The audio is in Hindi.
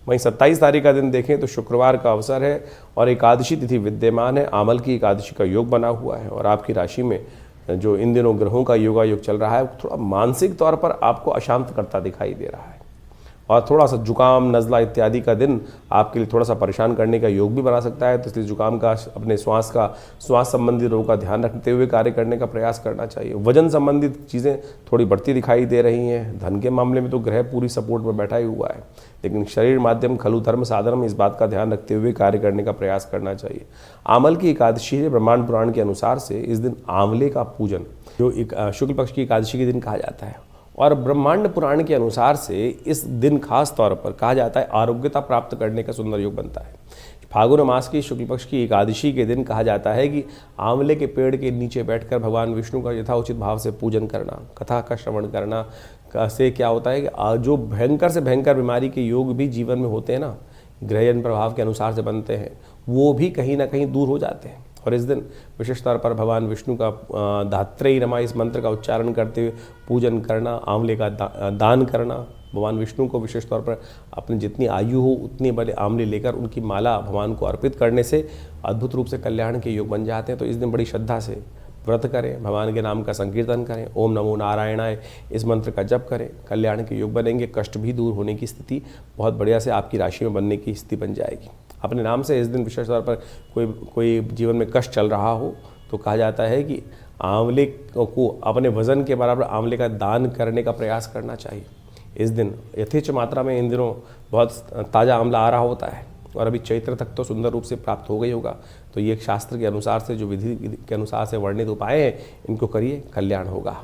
वहीं 27 तारीख का दिन देखें तो शुक्रवार का अवसर है और एकादशी तिथि विद्यमान है। आमल की एकादशी का योग बना हुआ है और आपकी राशि में जो इन दिनों ग्रहों का योगायोग चल रहा है थोड़ा मानसिक तौर पर आपको अशांत करता दिखाई दे रहा है और थोड़ा सा जुकाम, नज़ला इत्यादि का दिन आपके लिए थोड़ा सा परेशान करने का योग भी बना सकता है। तो इसलिए जुकाम का, अपने श्वास संबंधी रोग का ध्यान रखते हुए कार्य करने का प्रयास करना चाहिए। वजन संबंधित चीज़ें थोड़ी बढ़ती दिखाई दे रही हैं। धन के मामले में तो ग्रह पूरी सपोर्ट पर बैठा ही हुआ है, लेकिन शरीर माध्यम खलु धर्म साधनम, इस बात का ध्यान रखते हुए कार्य करने का प्रयास करना चाहिए। आमल की एकादशी है। ब्रह्मांड पुराण के अनुसार से इस दिन आंवले का पूजन, जो शुक्ल पक्ष की एकादशी के दिन कहा जाता है, और ब्रह्मांड पुराण के अनुसार से इस दिन खास तौर पर कहा जाता है आरोग्यता प्राप्त करने का सुंदर योग बनता है। फागुन मास की शुक्ल पक्ष की एकादशी के दिन कहा जाता है कि आंवले के पेड़ के नीचे बैठकर भगवान विष्णु का यथाउचित भाव से पूजन करना, कथा का श्रवण करना से क्या होता है कि जो भयंकर से भयंकर बीमारी के योग भी जीवन में होते हैं ना, ग्रहण प्रभाव के अनुसार से बनते हैं, वो भी कहीं ना कहीं दूर हो जाते हैं। और इस दिन विशेष तौर पर भगवान विष्णु का धात्रेयी नमः इस मंत्र का उच्चारण करते हुए पूजन करना, आंवले का दान करना, भगवान विष्णु को विशेष तौर पर अपनी जितनी आयु हो उतने बड़े आंवले लेकर उनकी माला भगवान को अर्पित करने से अद्भुत रूप से कल्याण के योग बन जाते हैं। तो इस दिन बड़ी श्रद्धा से व्रत करें, भगवान के नाम का संकीर्तन करें, ओम नमो नारायणाय इस मंत्र का जप करें, कल्याण के योग बनेंगे। कष्ट भी दूर होने की स्थिति बहुत बढ़िया से आपकी राशि में बनने की स्थिति बन जाएगी। अपने नाम से इस दिन विशेष तौर पर कोई जीवन में कष्ट चल रहा हो तो कहा जाता है कि आंवले को अपने वजन के बराबर आंवले का दान करने का प्रयास करना चाहिए। इस दिन यथेच्छ मात्रा में इन दिनों बहुत ताज़ा आंवला आ रहा होता है और अभी चैत्र तक तो सुंदर रूप से प्राप्त हो गई होगा। तो ये शास्त्र के अनुसार से, जो विधि के अनुसार से वर्णित उपाय हैं, इनको करिए, कल्याण होगा।